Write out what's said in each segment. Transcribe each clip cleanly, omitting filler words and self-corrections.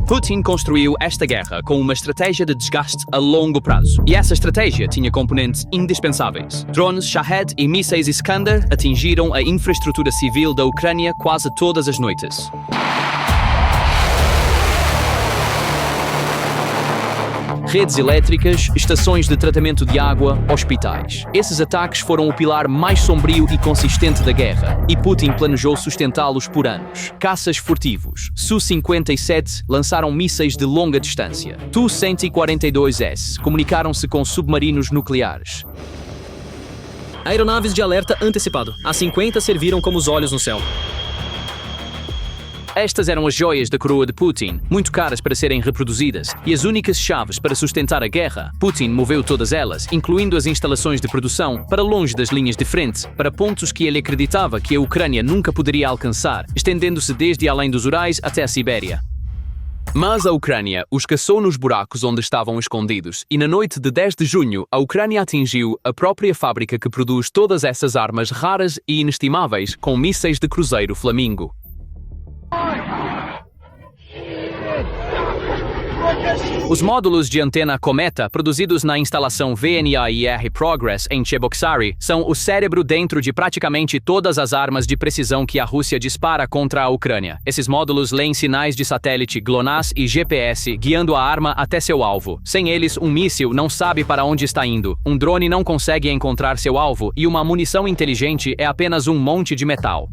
Putin construiu esta guerra com uma estratégia de desgaste a longo prazo. E essa estratégia tinha componentes indispensáveis. Drones Shahed e mísseis Iskander atingiram a infraestrutura civil da Ucrânia quase todas as noites. Redes elétricas, estações de tratamento de água, hospitais. Esses ataques foram o pilar mais sombrio e consistente da guerra, e Putin planejou sustentá-los por anos. Caças furtivos. Su-57 lançaram mísseis de longa distância. Tu-142S comunicaram-se com submarinos nucleares. Aeronaves de alerta antecipado. As 50 serviram como os olhos no céu. Estas eram as joias da coroa de Putin, muito caras para serem reproduzidas, e as únicas chaves para sustentar a guerra. Putin moveu todas elas, incluindo as instalações de produção, para longe das linhas de frente, para pontos que ele acreditava que a Ucrânia nunca poderia alcançar, estendendo-se desde além dos Urais até a Sibéria. Mas a Ucrânia os caçou nos buracos onde estavam escondidos, e na noite de 10 de junho, a Ucrânia atingiu a própria fábrica que produz todas essas armas raras e inestimáveis com mísseis de cruzeiro Flamingo. Os módulos de antena Cometa, produzidos na instalação VNAER Progress em Cheboksary, são o cérebro dentro de praticamente todas as armas de precisão que a Rússia dispara contra a Ucrânia. Esses módulos leem sinais de satélite GLONASS e GPS, guiando a arma até seu alvo. Sem eles, um míssil não sabe para onde está indo, um drone não consegue encontrar seu alvo e uma munição inteligente é apenas um monte de metal.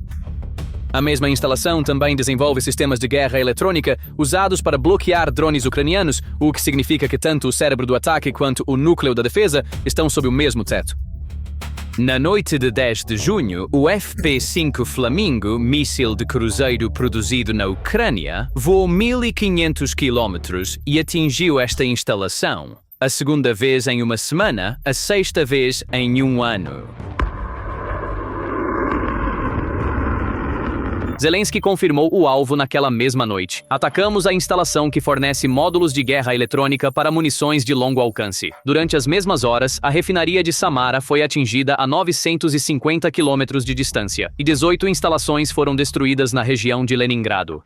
A mesma instalação também desenvolve sistemas de guerra eletrônica usados para bloquear drones ucranianos, o que significa que tanto o cérebro do ataque quanto o núcleo da defesa estão sob o mesmo teto. Na noite de 10 de junho, o FP-5 Flamingo, míssil de cruzeiro produzido na Ucrânia, voou 1.500 km e atingiu esta instalação. A segunda vez em uma semana, a sexta vez em um ano. Zelensky confirmou o alvo naquela mesma noite. Atacamos a instalação que fornece módulos de guerra eletrônica para munições de longo alcance. Durante as mesmas horas, a refinaria de Samara foi atingida a 950 quilômetros de distância, e 18 instalações foram destruídas na região de Leningrado.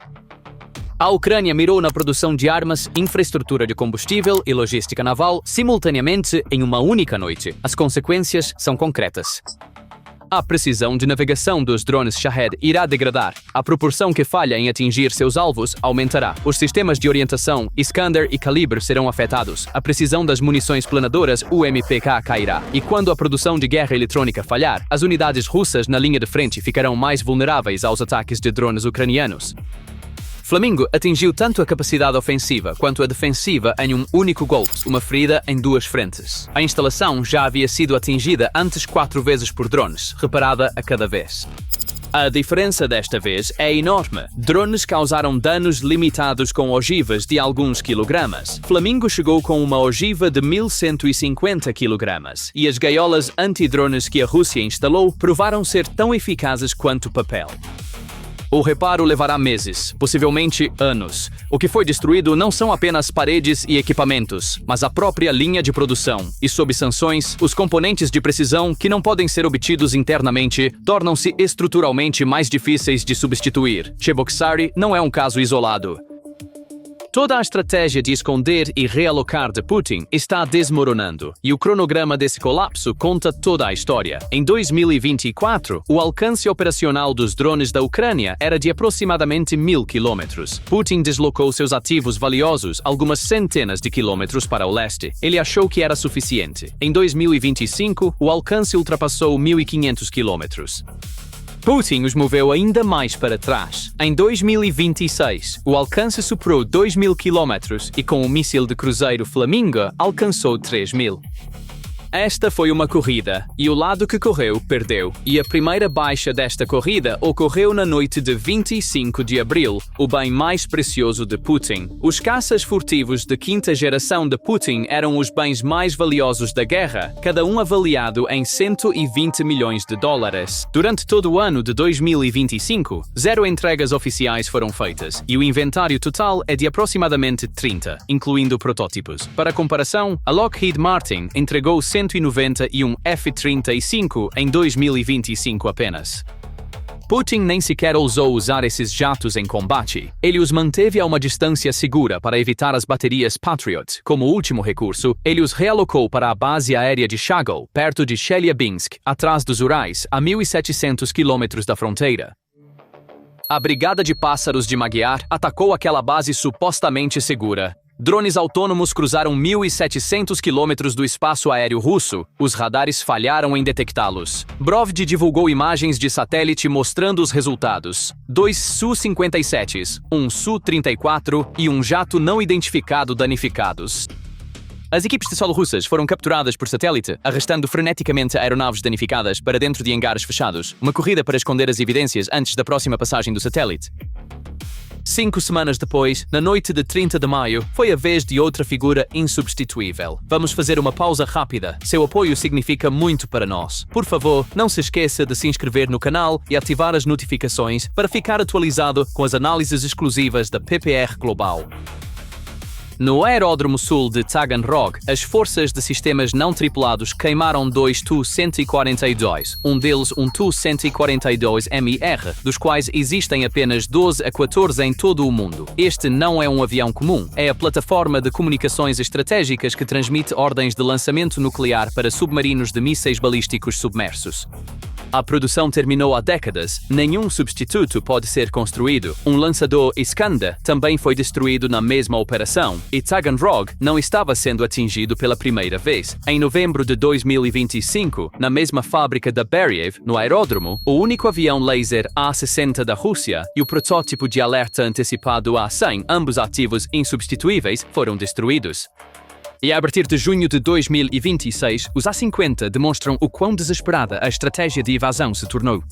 A Ucrânia mirou na produção de armas, infraestrutura de combustível e logística naval simultaneamente em uma única noite. As consequências são concretas. A precisão de navegação dos drones Shahed irá degradar. A proporção que falha em atingir seus alvos aumentará. Os sistemas de orientação Iskander e Kalibr serão afetados. A precisão das munições planadoras UMPK cairá. E quando a produção de guerra eletrônica falhar, as unidades russas na linha de frente ficarão mais vulneráveis aos ataques de drones ucranianos. Flamingo atingiu tanto a capacidade ofensiva quanto a defensiva em um único golpe, uma ferida em duas frentes. A instalação já havia sido atingida antes 4 vezes por drones, reparada a cada vez. A diferença desta vez é enorme. Drones causaram danos limitados com ogivas de alguns quilogramas. Flamingo chegou com uma ogiva de 1.150 quilogramas, e as gaiolas anti-drones que a Rússia instalou provaram ser tão eficazes quanto papel. O reparo levará meses, possivelmente anos. O que foi destruído não são apenas paredes e equipamentos, mas a própria linha de produção. E sob sanções, os componentes de precisão, que não podem ser obtidos internamente, tornam-se estruturalmente mais difíceis de substituir. Cheboksary não é um caso isolado. Toda a estratégia de esconder e realocar de Putin está desmoronando, e o cronograma desse colapso conta toda a história. Em 2024, o alcance operacional dos drones da Ucrânia era de aproximadamente 1.000 quilômetros. Putin deslocou seus ativos valiosos algumas centenas de quilômetros para o leste. Ele achou que era suficiente. Em 2025, o alcance ultrapassou 1.500 quilômetros. Putin os moveu ainda mais para trás. Em 2026, o alcance superou 2.000 quilômetros e com o míssil de cruzeiro Flamingo alcançou 3.000. Esta foi uma corrida, e o lado que correu, perdeu. E a primeira baixa desta corrida ocorreu na noite de 25 de abril, o bem mais precioso de Putin. Os caças furtivos de quinta geração de Putin eram os bens mais valiosos da guerra, cada um avaliado em 120 milhões de dólares. Durante todo o ano de 2025, 0 entregas oficiais foram feitas, e o inventário total é de aproximadamente 30, incluindo protótipos. Para comparação, a Lockheed Martin entregou 191 F-35 em 2025 apenas. Putin nem sequer ousou usar esses jatos em combate. Ele os manteve a uma distância segura para evitar as baterias Patriot. Como último recurso, ele os realocou para a base aérea de Chagol, perto de Chelyabinsk, atrás dos Urais, a 1.700 quilômetros da fronteira. A Brigada de Pássaros de Magyar atacou aquela base supostamente segura. Drones autônomos cruzaram 1.700 quilômetros do espaço aéreo russo. Os radares falharam em detectá-los. Brovd divulgou imagens de satélite mostrando os resultados. 2 Su-57s, um Su-34 e um jato não identificado danificados. As equipes de solo russas foram capturadas por satélite, arrastando freneticamente aeronaves danificadas para dentro de hangares fechados. Uma corrida para esconder as evidências antes da próxima passagem do satélite. 5 semanas depois, na noite de 30 de maio, foi a vez de outra figura insubstituível. Vamos fazer uma pausa rápida. Seu apoio significa muito para nós. Por favor, não se esqueça de se inscrever no canal e ativar as notificações para ficar atualizado com as análises exclusivas da PPR Global. No aeródromo sul de Taganrog, as forças de sistemas não tripulados queimaram 2 Tu-142, um deles um Tu-142MR, dos quais existem apenas 12 a 14 em todo o mundo. Este não é um avião comum, é a plataforma de comunicações estratégicas que transmite ordens de lançamento nuclear para submarinos de mísseis balísticos submersos. A produção terminou há décadas, nenhum substituto pode ser construído. Um lançador Iskander também foi destruído na mesma operação, e Taganrog não estava sendo atingido pela primeira vez. Em novembro de 2025, na mesma fábrica da Beriev, no aeródromo, o único avião laser A-60 da Rússia e o protótipo de alerta antecipado A-100, ambos ativos insubstituíveis, foram destruídos. E a partir de junho de 2026, os A-50 demonstram o quão desesperada a estratégia de evasão se tornou.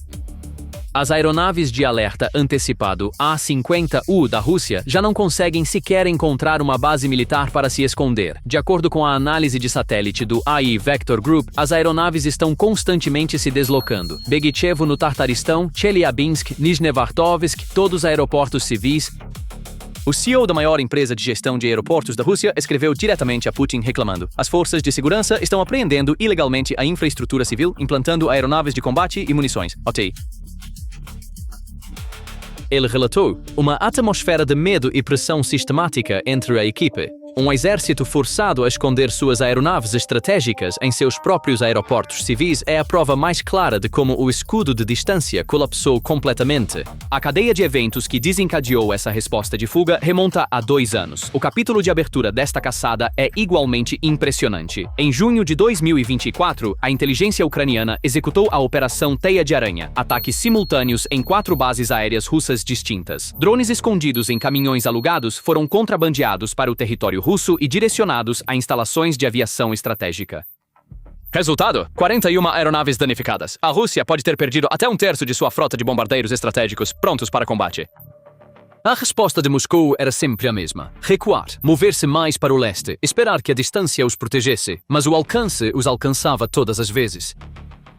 As aeronaves de alerta antecipado A-50U da Rússia já não conseguem sequer encontrar uma base militar para se esconder. De acordo com a análise de satélite do AI Vector Group, as aeronaves estão constantemente se deslocando. Begichevo no Tartaristão, Chelyabinsk, Nizhnevartovsk, todos aeroportos civis. O CEO da maior empresa de gestão de aeroportos da Rússia escreveu diretamente a Putin reclamando: as forças de segurança estão apreendendo ilegalmente a infraestrutura civil, implantando aeronaves de combate e munições. OTI. Ele relatou uma atmosfera de medo e pressão sistemática entre a equipe. Um exército forçado a esconder suas aeronaves estratégicas em seus próprios aeroportos civis é a prova mais clara de como o escudo de distância colapsou completamente. A cadeia de eventos que desencadeou essa resposta de fuga remonta a 2 anos. O capítulo de abertura desta caçada é igualmente impressionante. Em junho de 2024, a inteligência ucraniana executou a Operação Teia de Aranha, ataques simultâneos em 4 bases aéreas russas distintas. Drones escondidos em caminhões alugados foram contrabandeados para o território russo e direcionados a instalações de aviação estratégica. Resultado: 41 aeronaves danificadas. A Rússia pode ter perdido até 1/3 de sua frota de bombardeiros estratégicos prontos para combate. A resposta de Moscou era sempre a mesma: recuar, mover-se mais para o leste, esperar que a distância os protegesse, mas o alcance os alcançava todas as vezes.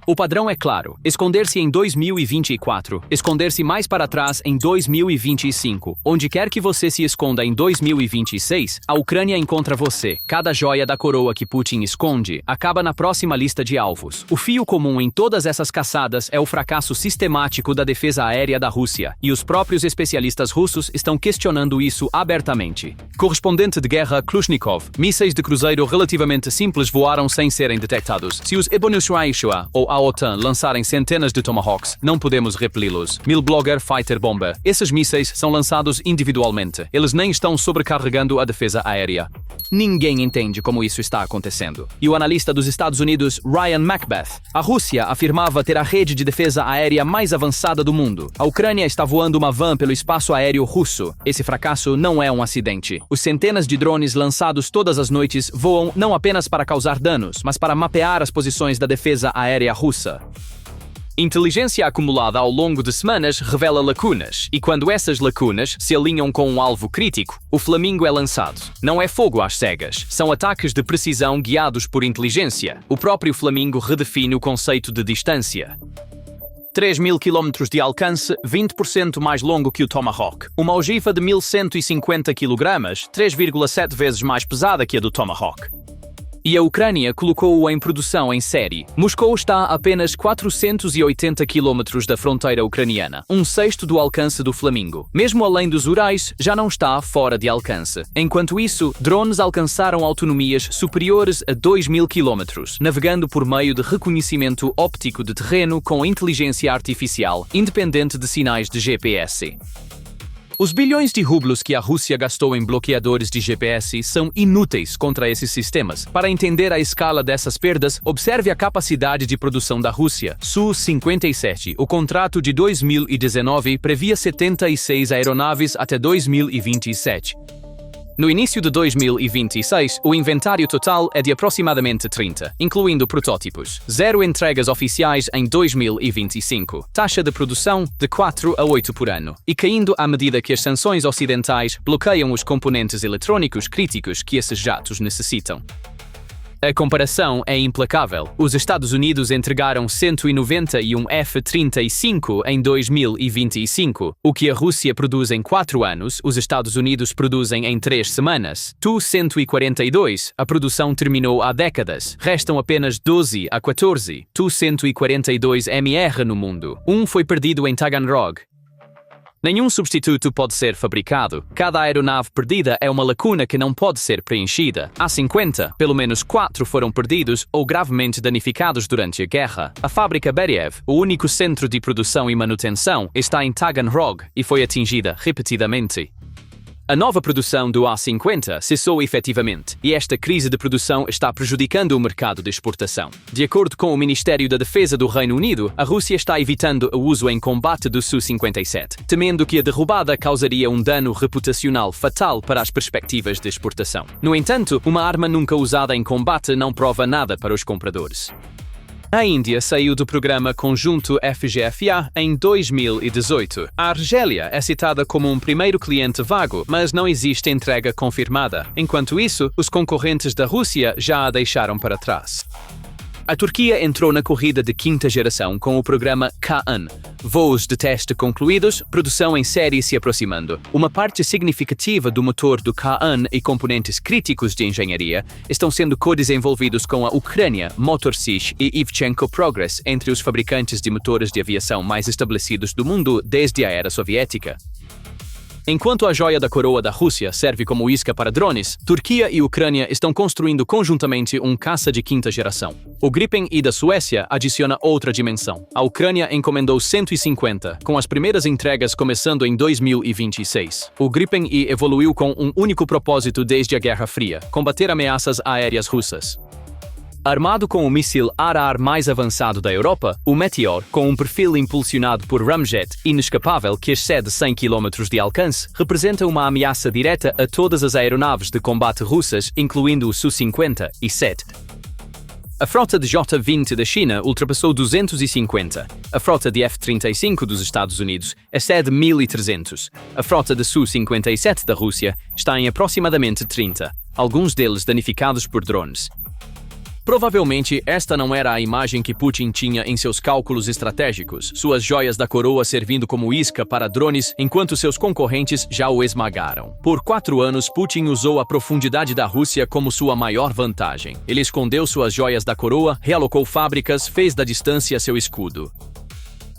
O padrão é claro: esconder-se em 2024, esconder-se mais para trás em 2025. Onde quer que você se esconda em 2026, a Ucrânia encontra você. Cada joia da coroa que Putin esconde acaba na próxima lista de alvos. O fio comum em todas essas caçadas é o fracasso sistemático da defesa aérea da Rússia, e os próprios especialistas russos estão questionando isso abertamente. Correspondente de guerra Klushnikov: mísseis de cruzeiro relativamente simples voaram sem serem detectados. Se os Ebonusraishua ou a OTAN lançarem centenas de Tomahawks, não podemos repeli-los. Milblogger Fighter Bomber: esses mísseis são lançados individualmente. Eles nem estão sobrecarregando a defesa aérea. Ninguém entende como isso está acontecendo. E o analista dos Estados Unidos, Ryan Macbeth: a Rússia afirmava ter a rede de defesa aérea mais avançada do mundo. A Ucrânia está voando uma van pelo espaço aéreo russo. Esse fracasso não é um acidente. Os centenas de drones lançados todas as noites voam não apenas para causar danos, mas para mapear as posições da defesa aérea russa. Inteligência acumulada ao longo de semanas revela lacunas, e quando essas lacunas se alinham com um alvo crítico, o flamingo é lançado. Não é fogo às cegas, são ataques de precisão guiados por inteligência. O próprio flamingo redefine o conceito de distância. 3.000 km de alcance, 20% mais longo que o Tomahawk. Uma ogiva de 1.150 kg, 3,7 vezes mais pesada que a do Tomahawk. e a Ucrânia colocou-o em produção em série. Moscou está a apenas 480 quilômetros da fronteira ucraniana, um sexto do alcance do Flamingo. Mesmo além dos Urais, já não está fora de alcance. Enquanto isso, drones alcançaram autonomias superiores a 2.000 quilômetros, navegando por meio de reconhecimento óptico de terreno com inteligência artificial, independente de sinais de GPS. Os bilhões de rublos que a Rússia gastou em bloqueadores de GPS são inúteis contra esses sistemas. Para entender a escala dessas perdas, observe a capacidade de produção da Rússia. Su-57. O contrato de 2019 previa 76 aeronaves até 2027. No início de 2026, o inventário total é de aproximadamente 30, incluindo protótipos. 0 entregas oficiais em 2025. Taxa de produção de 4 a 8 por ano. E caindo à medida que as sanções ocidentais bloqueiam os componentes eletrônicos críticos que esses jatos necessitam. A comparação é implacável. Os Estados Unidos entregaram 191 F-35 em 2025. O que a Rússia produz em 4 anos, os Estados Unidos produzem em 3 semanas. Tu-142, a produção terminou há décadas. Restam apenas 12 a 14 Tu-142MR no mundo. Um foi perdido em Taganrog. Nenhum substituto pode ser fabricado. Cada aeronave perdida é uma lacuna que não pode ser preenchida. Há 50, pelo menos 4 foram perdidos ou gravemente danificados durante a guerra. A fábrica Beriev, o único centro de produção e manutenção, está em Taganrog e foi atingida repetidamente. A nova produção do A-50 cessou efetivamente, e esta crise de produção está prejudicando o mercado de exportação. De acordo com o Ministério da Defesa do Reino Unido, a Rússia está evitando o uso em combate do Su-57, temendo que a derrubada causaria um dano reputacional fatal para as perspectivas de exportação. No entanto, uma arma nunca usada em combate não prova nada para os compradores. A Índia saiu do programa conjunto FGFA em 2018. A Argélia é citada como um primeiro cliente vago, mas não existe entrega confirmada. Enquanto isso, os concorrentes da Rússia já a deixaram para trás. A Turquia entrou na corrida de quinta geração com o programa Kaan. Voos de teste concluídos, produção em série se aproximando. Uma parte significativa do motor do Kaan e componentes críticos de engenharia estão sendo co-desenvolvidos com a Ucrânia, Motor-Sich e Ivchenko Progress, entre os fabricantes de motores de aviação mais estabelecidos do mundo desde a era soviética. Enquanto a joia da coroa da Rússia serve como isca para drones, Turquia e Ucrânia estão construindo conjuntamente um caça de quinta geração. O Gripen E da Suécia adiciona outra dimensão. A Ucrânia encomendou 150, com as primeiras entregas começando em 2026. O Gripen E evoluiu com um único propósito desde a Guerra Fria: combater ameaças aéreas russas. Armado com o míssil ar-a-ar mais avançado da Europa, o Meteor, com um perfil impulsionado por ramjet inescapável que excede 100 km de alcance, representa uma ameaça direta a todas as aeronaves de combate russas, incluindo o Su-50 e Set. A frota de J-20 da China ultrapassou 250. A frota de F-35 dos Estados Unidos excede 1.300. A frota de Su-57 da Rússia está em aproximadamente 30, alguns deles danificados por drones. Provavelmente esta não era a imagem que Putin tinha em seus cálculos estratégicos, suas joias da coroa servindo como isca para drones enquanto seus concorrentes já o esmagaram. Por 4 anos, Putin usou a profundidade da Rússia como sua maior vantagem. Ele escondeu suas joias da coroa, realocou fábricas, fez da distância seu escudo.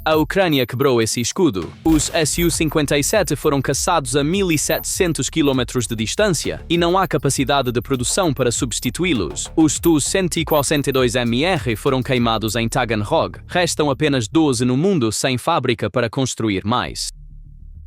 A Ucrânia quebrou esse escudo. Os Su-57 foram caçados a 1.700 km de distância e não há capacidade de produção para substituí-los. Os Tu-142MR foram queimados em Taganrog. Restam apenas 12 no mundo sem fábrica para construir mais.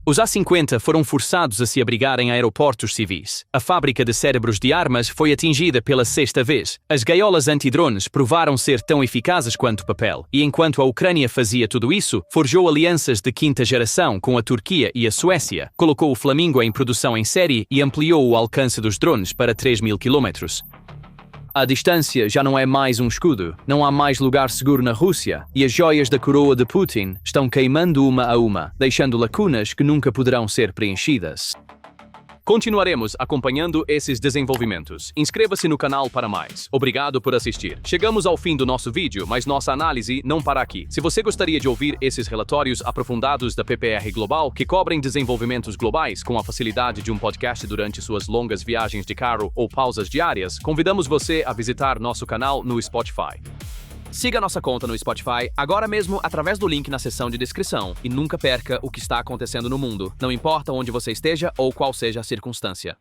Os A-50 foram forçados a se abrigar em aeroportos civis. A fábrica de cérebros de armas foi atingida pela 6ª vez. As gaiolas antidrones provaram ser tão eficazes quanto papel. E enquanto a Ucrânia fazia tudo isso, forjou alianças de quinta geração com a Turquia e a Suécia, colocou o Flamingo em produção em série e ampliou o alcance dos drones para 3.000 km. A distância já não é mais um escudo, não há mais lugar seguro na Rússia, e as joias da coroa de Putin estão queimando uma a uma, deixando lacunas que nunca poderão ser preenchidas. Continuaremos acompanhando esses desenvolvimentos. Inscreva-se no canal para mais. Obrigado por assistir. Chegamos ao fim do nosso vídeo, mas nossa análise não para aqui. Se você gostaria de ouvir esses relatórios aprofundados da PPR Global, que cobrem desenvolvimentos globais com a facilidade de um podcast durante suas longas viagens de carro ou pausas diárias, convidamos você a visitar nosso canal no Spotify. Siga nossa conta no Spotify agora mesmo através do link na seção de descrição e nunca perca o que está acontecendo no mundo, não importa onde você esteja ou qual seja a circunstância.